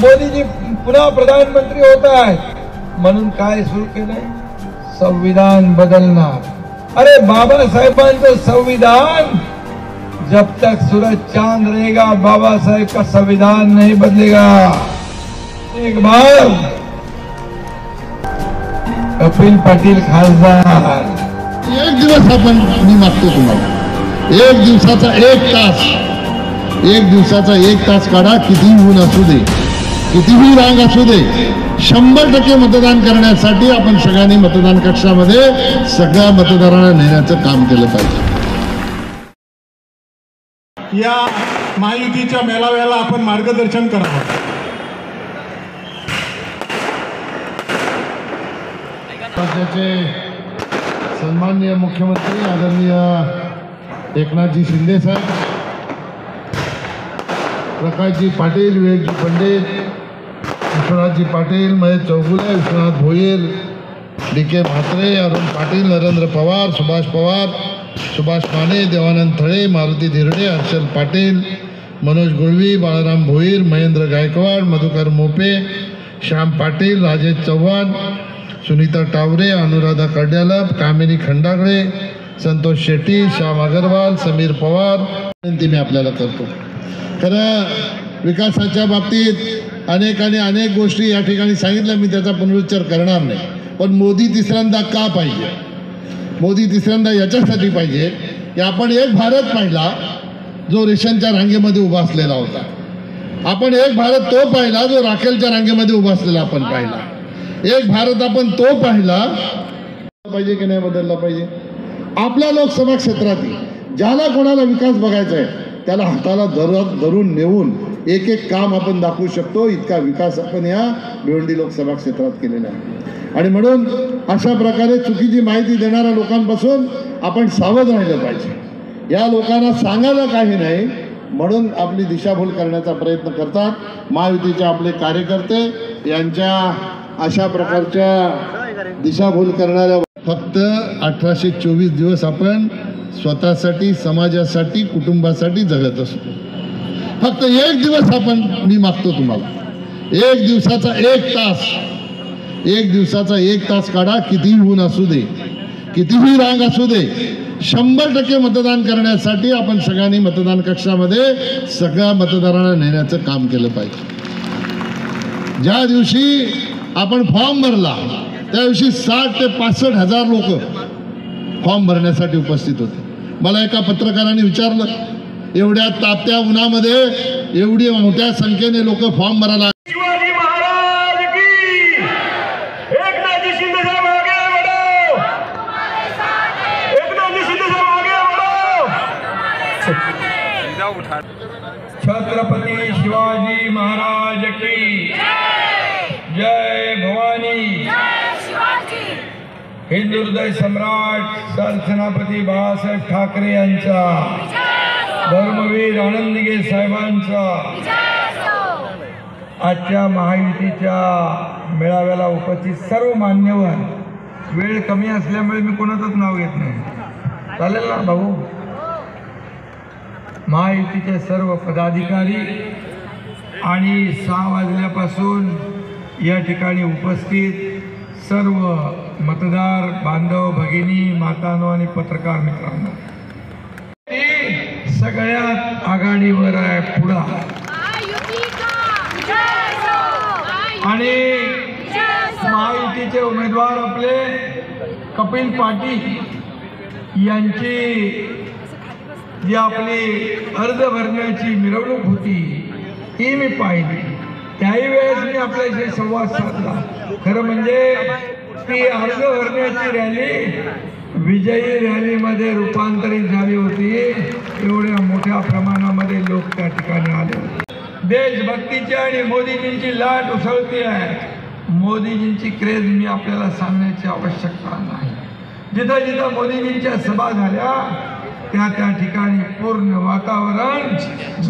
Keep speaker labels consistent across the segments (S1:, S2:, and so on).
S1: मोदीजी पुन्हा प्रधानमंत्री होत आहेत म्हणून काय सुरू केलंय? संविधान बदलणार. अरे बाबासाहेबांचं संविधान, जब तक सूरज चांद रहेगा बाबा साहेब का संविधान नहीं बदलेगा. एक बार कपिल पाटील खासदार,
S2: एक दिवस आपण मी मागतो तुम्हाला, एक दिवसाचा एक तास काढा. कितीही ऊन असू दे, कितीही रांग असू दे, 100% मतदान करण्यासाठी आपण सगळ्यांनी मतदान कक्षामध्ये सगळ्या मतदारांना नेण्याचं काम केलं पाहिजे.
S3: या महायुतीच्या मेळाव्याला आपण मार्गदर्शन करावं.
S2: राज्याचे सन्माननीय मुख्यमंत्री आदरणीय एकनाथजी शिंदे साहेब, प्रकाशजी पाटील, विवेकजी पंडित, विश्वनाथजी पाटील, महेश चौगुले, विश्वनाथ भोईर, DK म्हात्रे, अरुण पाटील, नरेंद्र पवार, सुभाष पवार, सुभाष माने, देवानंद थळे, मारुती धिरडे, हर्षल पाटील, मनोज गुळवी, बाळाराम भोईर, महेंद्र गायकवाड, मधुकर मोपे, श्याम पाटील, राजेश चव्हाण, सुनीता टावरे, अनुराधा कड्यालप, कामिनी खंडागळे, संतोष शेट्टी, श्याम अग्रवाल, समीर पवार विनंती मी आपल्याला करतो. खरं विकासाच्या बाबतीत अनेक गोष्टी या ठिकाणी सांगितल्या, मी त्याचा पुनरुच्चार करणार नाही. पण मोदी तिसऱ्यांदा का पाहिजे? मोदी तिसऱ्यांदा याच्यासाठी पाहिजे की आपण एक भारत पाहिला जो रेशनच्या रांगेमध्ये उभा असलेला होता. आपण एक भारत तो पाहिला जो राखेलच्या रांगेमध्ये उभा असलेला आपण पाहिला. एक भारत आपण तो पाहिला पाहिजे की नाही बदलला पाहिजे. आपल्या लोकसभा क्षेत्रातील ज्याला कोणाला विकास बघायचा आहे त्याला हाताला धरून नेऊन एक काम आपण दाखवू शकतो. इतका विकास आपण या भिवंडी लोकसभा क्षेत्रात केलेला आहे. आणि म्हणून अशा प्रकारे चुकीची माहिती देणाऱ्या लोकांपासून आपण सावध राहिलं पाहिजे. या लोकांना सांगायला काही नाही म्हणून आपली दिशाभूल करण्याचा प्रयत्न करतात. महायुतीचे आपले कार्यकर्ते यांच्या अशा प्रकारच्या दिशाभूल करणाऱ्या फक्त 1824 दिवस आपण स्वतःसाठी, समाजासाठी, कुटुंबासाठी जगत असतो. फक्त एक दिवस आपण मी मागतो तुम्हाला, एक दिवसाचा एक तास काढा. कितीही ऊन असू दे, कितीही रांग असू दे, 100% मतदान करण्यासाठी आपण सगळ्यांनी मतदान कक्षामध्ये सगळ्या मतदारांना नेण्याचं काम केलं पाहिजे. ज्या दिवशी आपण फॉर्म भरला त्या दिवशी 60 ते 65 हजार लोक फॉर्म भरण्यासाठी उपस्थित होते. मला एका पत्रकाराने विचारलं, एवढ्या तापत्या उन्हामध्ये एवढी मोठ्या संख्येने लोक फॉर्म भरायला.
S4: शिवाजी महाराज की, एकनाथजी शिंदे साहब आगे बढ़ो, एकनाथजी शिंदे साहब आगे बढ़ो.
S1: छत्रपती शिवाजी महाराज की जय. भवानी. हिंदू हृदय सम्राट सरसेनापती बाळासाहेब ठाकरे यांचा, धर्मवीर आनंदगे साहेबांचा, आजच्या महायुतीच्या मेळाव्याला उपस्थित सर्व मान्यवर. वेळ कमी असल्यामुळे मी कोणाचंच नाव घेत नाही, चालेल ना भाऊ? महायुतीचे सर्व पदाधिकारी आणि 6 वाजल्यापासून या ठिकाणी उपस्थित सर्व मतदार बांधव, भगिनी, मातांनो आणि पत्रकार मित्रांनो, सगळ्यात आघाडीवर आहे, पुढं. आणि महायुतीचे उमेदवार आपले कपिल पाटील यांची जी आपली अर्ज भरण्याची मिरवणूक होती ती मी पाहिली. त्याही वेळेस मी आपल्याशी संवाद साधला. खरं म्हणजे ती अर्ज भरण्याची रॅली विजयी रॅलीमध्ये रूपांतरित झाली होती. एवढ्या मोठ्या प्रमाणामध्ये लोक त्या ठिकाणी आले. देशभक्तीची आणि मोदीजींची लाट उसळती आहे. मोदीजींची क्रेज मी आपल्याला सांगण्याची आवश्यकता नाही. जिथं जिथं मोदीजींच्या सभा झाल्या त्या ठिकाणी पूर्ण वातावरण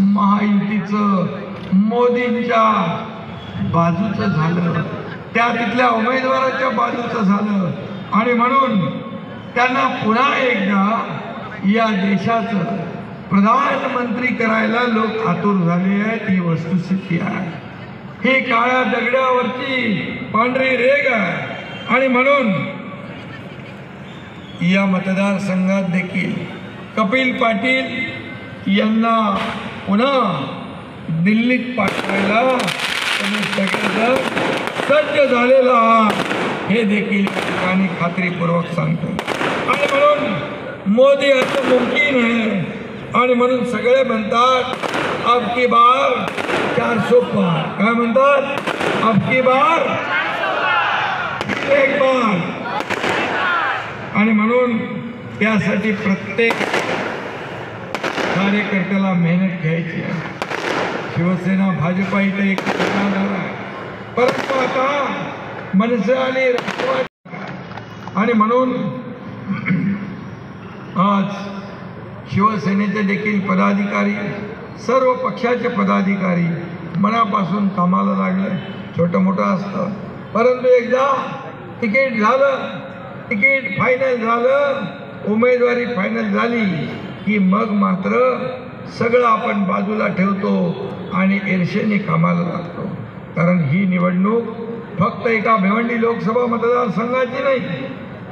S1: महायुतीचं, मोदींच्या बाजूचं झालं, त्या तिथल्या उमेदवाराच्या बाजूचं झालं. आणि म्हणून त्यांना पुन्हा एकदा या देशाचं प्रधानमंत्री करायला लोक आतुर झाले आहेत. ही वस्तुस्थिती आहे. ही काळ्या दगडावरची पांढरी रेग आहे. आणि म्हणून या मतदारसंघात देखील कपिल पाटील यांना पुन्हा दिल्लीत पाठवायला तुम्ही सगळेजण सज्ज झालेला आहात हे देखील या ठिकाणी खात्रीपूर्वक सांगतो. आणि म्हणून मोदी असं मुमकिन आहे. आणि म्हणून सगळे म्हणतात अब की बार 400 पार. काय म्हणतात? अब की बार एक बार. आणि म्हणून त्यासाठी प्रत्येक कार्यकर्त्याला मेहनत घ्यायची आहे. शिवसेना भाजपा इथे एक झाला आहे, परंतु आता मनसे आणि राष्ट्रवादी. आणि म्हणून आज शिवसेनेचे देखील पदाधिकारी, सर्व पक्षाचे पदाधिकारी मनापासून कामाला लागले. छोटं मोठं असतं, परंतु एकदा तिकीट झालं, तिकीट फायनल झालं, उमेदवारी फायनल झाली की मग मात्र सगळं आपण बाजूला ठेवतो आणि ईर्षेने कामाला लागतो. कारण ही निवडणूक फक्त एका भिवंडी लोकसभा मतदारसंघाची नाही,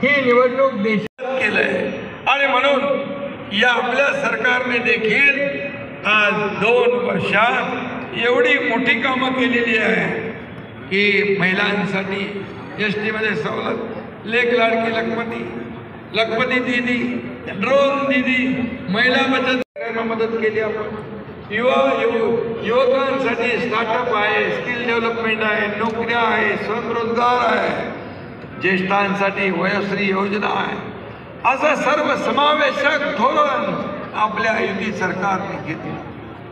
S1: ही निवडणूक देशात केलंय. आणि म्हणून या आपल्या सरकारने देखील आज 2 वर्षात एवढी मोठी कामं केलेली आहे की महिलांसाठी ST मध्ये सवलत, लेक लाडकी लखपती दीदी, ड्रोन दीदी, महिला बचत गटांना मदत केली आपण. युवकांसाठी स्टार्टअप आहे, स्किल डेव्हलपमेंट आहे, नोकऱ्या आहे, स्वयंरोजगार आहे, ज्येष्ठांसाठी वयोश्री योजना आहे. असं सर्व समावेशक धोरण आपल्या युती सरकारने घेतले.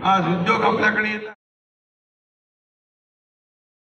S1: आज उद्योग आपल्याकडे येतात.